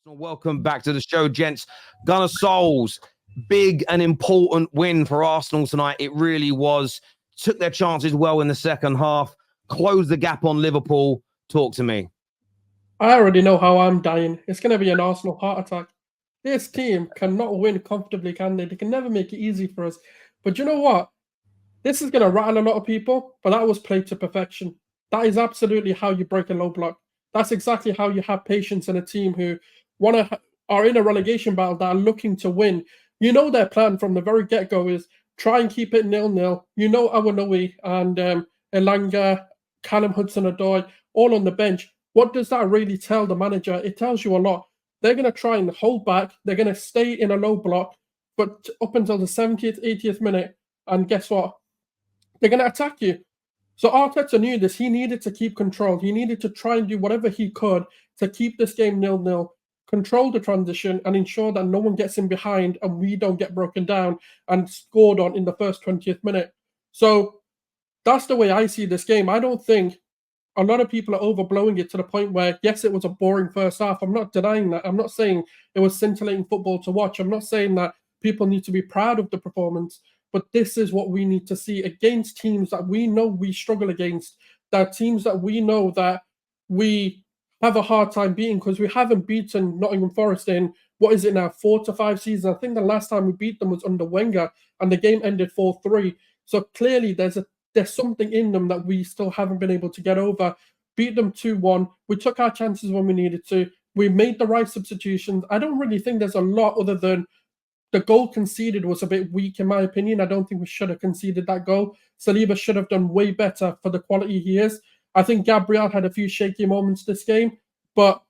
Welcome back to the show, gents. Gunner Souls, big and important win for Arsenal tonight. It really was. Took their chances well in the second half, closed the gap on Liverpool. Talk to me. I already know how I'm dying. It's going to be an Arsenal heart attack. This team cannot win comfortably, can they? They can never make it easy for us. But you know what? This is going to rattle a lot of people, but that was played to perfection. That is absolutely how you break a low block. That's exactly how you have patience in a team who are in a relegation battle that are looking to win. You know their plan from the very get-go is try and keep it 0-0. You know Awanowi and Elanga, Callum Hudson-Odoi, all on the bench. What does that really tell the manager? It tells you a lot. They're going to try and hold back. They're going to stay in a low block, but up until the 70th, 80th minute. And guess what? They're going to attack you. So Arteta knew this. He needed to keep control. He needed to try and do whatever he could to keep this game 0-0, control the transition, and ensure that no one gets in behind and we don't get broken down and scored on in the first 20th minute. So that's the way I see this game. I don't think a lot of people are overblowing it to the point where, yes, it was a boring first half. I'm not denying that. I'm not saying it was scintillating football to watch. I'm not saying that people need to be proud of the performance. But this is what we need to see against teams that we know we struggle against, that teams that we know that we have a hard time beating, because we haven't beaten Nottingham Forest in, what is it now, 4 to 5 seasons? I think the last time we beat them was under Wenger, and the game ended 4-3. So clearly there's something in them that we still haven't been able to get over. Beat them 2-1. We took our chances when we needed to. We made the right substitutions. I don't really think there's a lot other than the goal conceded was a bit weak, in my opinion. I don't think we should have conceded that goal. Saliba should have done way better for the quality he is. I think Gabriel had a few shaky moments this game, but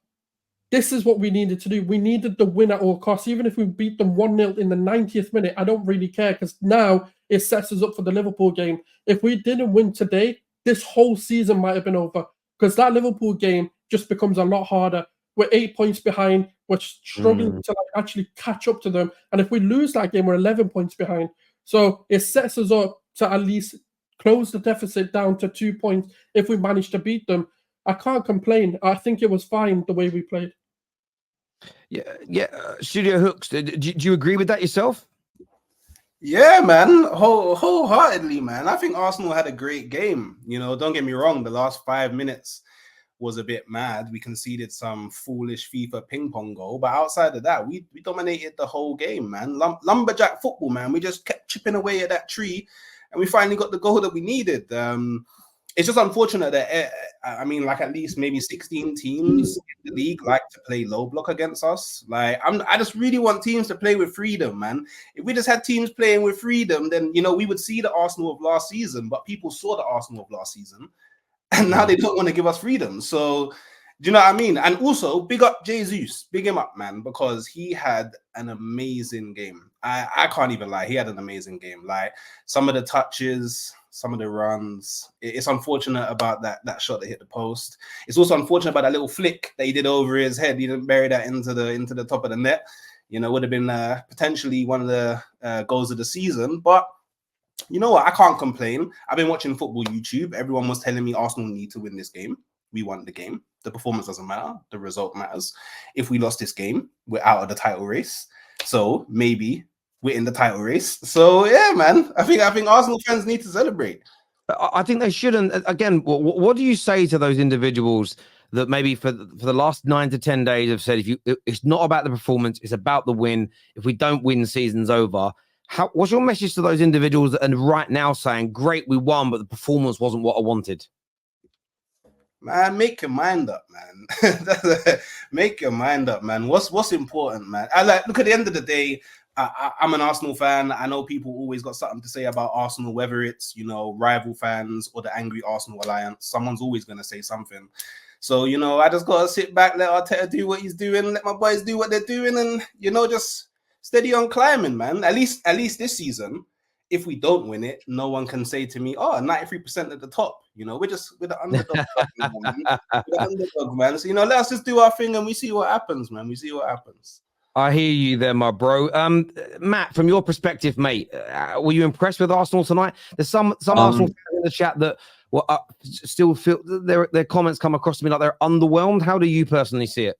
this is what we needed to do. We needed the win at all costs. Even if we beat them 1-0 in the 90th minute, I don't really care, because now it sets us up for the Liverpool game. If we didn't win today, this whole season might have been over, because that Liverpool game just becomes a lot harder. We're 8 points behind. We're struggling to actually catch up to them. And if we lose that game, we're 11 points behind. So it sets us up to at least close the deficit down to 2 points if we manage to beat them. I can't complain. I think it was fine the way we played. Yeah. Studio Hooks, do you agree with that yourself? Yeah, man, wholeheartedly, man. I think Arsenal had a great game. You know, don't get me wrong, the last 5 minutes was a bit mad. We conceded some foolish FIFA ping pong goal, but outside of that, we dominated the whole game, man. Lumberjack football, man. We just kept chipping away at that tree, and we finally got the goal that we needed. It's just unfortunate that, like at least maybe 16 teams in the league like to play low block against us. Like, I just really want teams to play with freedom, man. If we just had teams playing with freedom, then, you know, we would see the Arsenal of last season, but people saw the Arsenal of last season, and now they don't want to give us freedom. So, do you know what I mean? And also, big up Jesus. Big him up, man, because he had an amazing game. I can't even lie. He had an amazing game. Like, some of the touches, some of the runs. It's unfortunate about that shot that hit the post. It's also unfortunate about that little flick that he did over his head. He didn't bury that into the top of the net. You know, would have been potentially one of the goals of the season. But you know what? I can't complain. I've been watching football YouTube. Everyone was telling me Arsenal need to win this game. We won the game. The performance doesn't matter. The result matters. If we lost this game, we're out of the title race. So maybe we're in the title race. So yeah, man. I think Arsenal fans need to celebrate. I think they shouldn't. Again, what do you say to those individuals that maybe for the last 9 to 10 days have said, it's not about the performance, it's about the win. If we don't win, the season's over. What's your message to those individuals that are right now saying, great, we won, but the performance wasn't what I wanted? Man, make your mind up, man. Make your mind up, man. What's important, man? Look, at the end of the day, I'm an Arsenal fan. I know people always got something to say about Arsenal, whether it's, you know, rival fans or the angry Arsenal alliance. Someone's always going to say something. So, you know, I just got to sit back, let Arteta do what he's doing, let my boys do what they're doing, and, you know, just steady on climbing, man. At least this season, if we don't win it, no one can say to me, 93% at the top. You know, we're the underdog. Man. We're the underdog, man. So, you know, let us just do our thing and we see what happens, man. We see what happens. I hear you there, my bro. Matt, from your perspective, mate, were you impressed with Arsenal tonight? There's some Arsenal fans in the chat that still feel their comments come across to me like they're underwhelmed. How do you personally see it?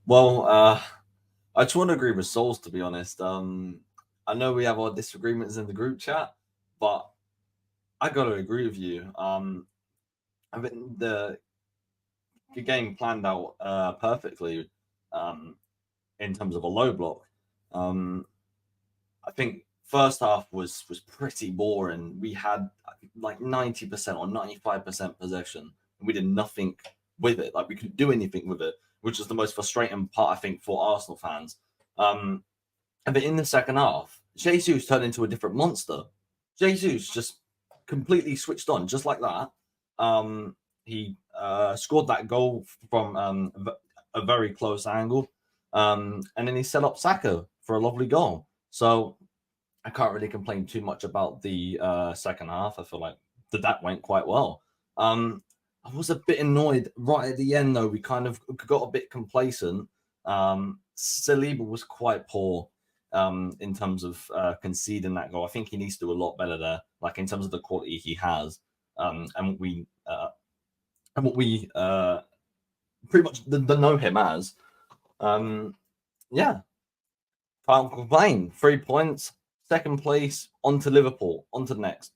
Well, I just want to agree with Souls, to be honest. I know we have our disagreements in the group chat, but I got to agree with you. I think the game planned out perfectly in terms of a low block. I think first half was pretty boring. We had like 90% or 95% possession, and we did nothing with it. Like we couldn't do anything with it, which is the most frustrating part, I think, for Arsenal fans. And then in the second half, Jesus turned into a different monster. Jesus just completely switched on, just like that. He scored that goal from a very close angle, and then he set up Saka for a lovely goal. So I can't really complain too much about the second half. I feel like that went quite well. I was a bit annoyed right at the end, though. We kind of got a bit complacent. Saliba was quite poor in terms of conceding that goal. I think he needs to do a lot better there, like in terms of the quality he has, and what we pretty much the know him as. Yeah, can't complain. 3 points, second place, on to Liverpool, on to the next.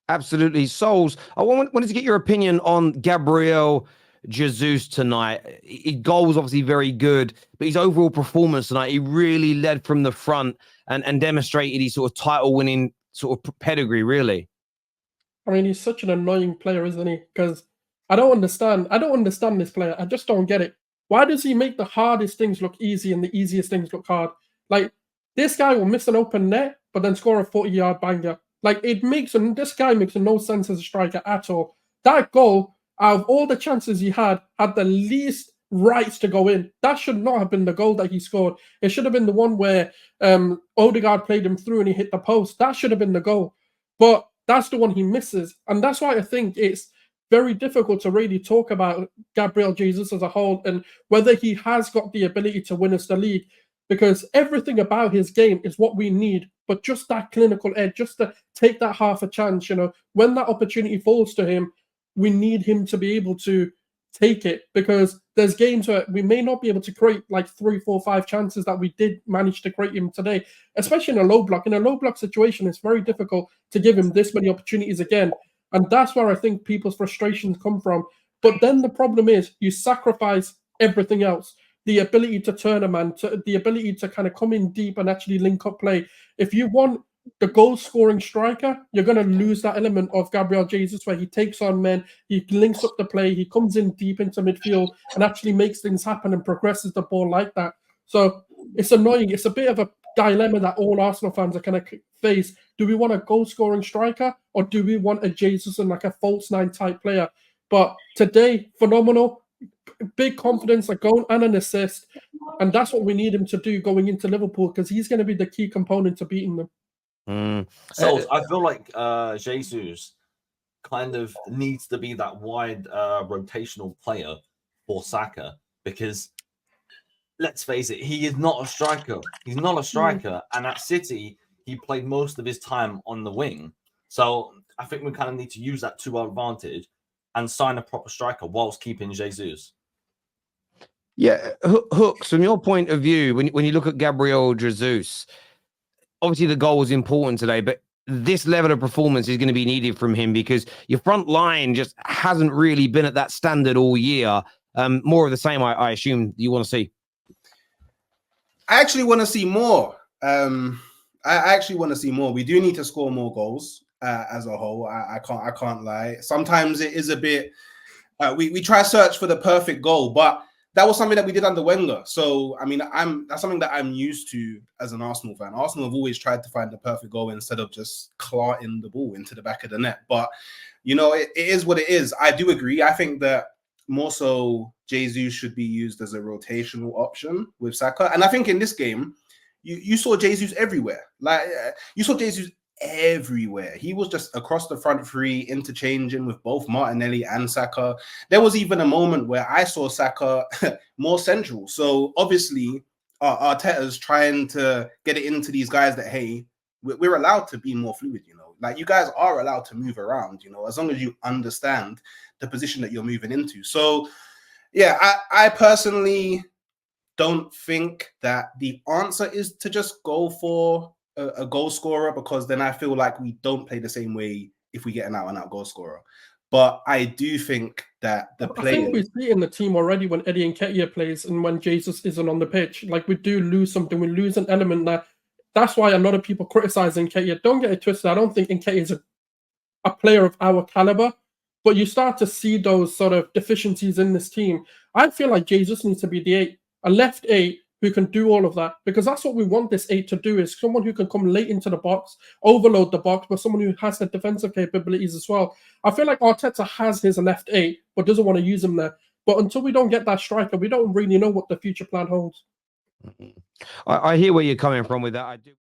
Absolutely. Souls, I wanted to get your opinion on Gabriel Jesus tonight. His goal was obviously very good, but his overall performance tonight, he really led from the front and demonstrated his sort of title-winning sort of pedigree, really. I mean, he's such an annoying player, isn't he? Because I don't understand this player. I just don't get it. Why does he make the hardest things look easy and the easiest things look hard? Like, this guy will miss an open net, but then score a 40-yard banger. Like, this guy makes no sense as a striker at all. That goal, out of all the chances he had the least rights to go in. That should not have been the goal that he scored. It should have been the one where Odegaard played him through and he hit the post. That should have been the goal. But that's the one he misses. And that's why I think it's very difficult to really talk about Gabriel Jesus as a whole and whether he has got the ability to win us the league, because everything about his game is what we need, but just that clinical edge, just to take that half a chance, when that opportunity falls to him, we need him to be able to take it, because there's games where we may not be able to create like 3, 4, 5 chances that we did manage to create him today, especially in a low block. In a low block situation, it's very difficult to give him this many opportunities again. And that's where I think people's frustrations come from. But then the problem is you sacrifice everything else. The ability to turn a man, the ability to kind of come in deep and actually link up play. If you want the goal-scoring striker, you're going to lose that element of Gabriel Jesus where he takes on men, he links up the play, he comes in deep into midfield and actually makes things happen and progresses the ball like that. So it's annoying. It's a bit of a dilemma that all Arsenal fans are going to face. Do we want a goal-scoring striker or do we want a Jesus and like a false nine type player? But today, phenomenal, big confidence, a goal and an assist. And that's what we need him to do going into Liverpool, because he's going to be the key component to beating them. So I feel like Jesus kind of needs to be that wide rotational player for Saka, because let's face it, he is not a striker. He's not a striker. And at City, he played most of his time on the wing. So I think we kind of need to use that to our advantage and sign a proper striker whilst keeping Jesus. Yeah, Hooks, from your point of view, when you look at Gabriel Jesus, obviously the goal was important today, but this level of performance is going to be needed from him because your front line just hasn't really been at that standard all year. More of the same, I assume you want to see. I actually want to see more. I actually want to see more. We do need to score more goals as a whole. I can't lie. Sometimes it is a bit. We try to search for the perfect goal, but that was something that we did under Wenger. So I mean, that's something that I'm used to as an Arsenal fan. Arsenal have always tried to find the perfect goal instead of just clarting the ball into the back of the net. But it is what it is. I do agree. I think that more so Jesus should be used as a rotational option with Saka. And I think in this game, you saw Jesus everywhere. Like you saw Jesus everywhere. He was just across the front three, interchanging with both Martinelli and Saka. There was even a moment where I saw Saka more central. So obviously, Arteta's trying to get it into these guys that, hey, we're allowed to be more fluid, like you guys are allowed to move around, as long as you understand the position that you're moving into. So yeah, I personally don't think that the answer is to just go for a goal scorer, because then I feel like we don't play the same way if we get an out-and-out goal scorer. But I do think that the I think we players... see it in the team already when Eddie Nketiah plays and when Jesus isn't on the pitch. Like, we do lose something. We lose an element that... That's why a lot of people criticize Nketiah. Don't get it twisted. I don't think Nketiah is a player of our caliber, but you start to see those sort of deficiencies in this team. I feel like Jesus needs to be the 8, a left 8 who can do all of that, because that's what we want this 8 to do, is someone who can come late into the box, overload the box, but someone who has the defensive capabilities as well. I feel like Arteta has his left 8, but doesn't want to use him there. But until we don't get that striker, we don't really know what the future plan holds. I hear where you're coming from with that. I do.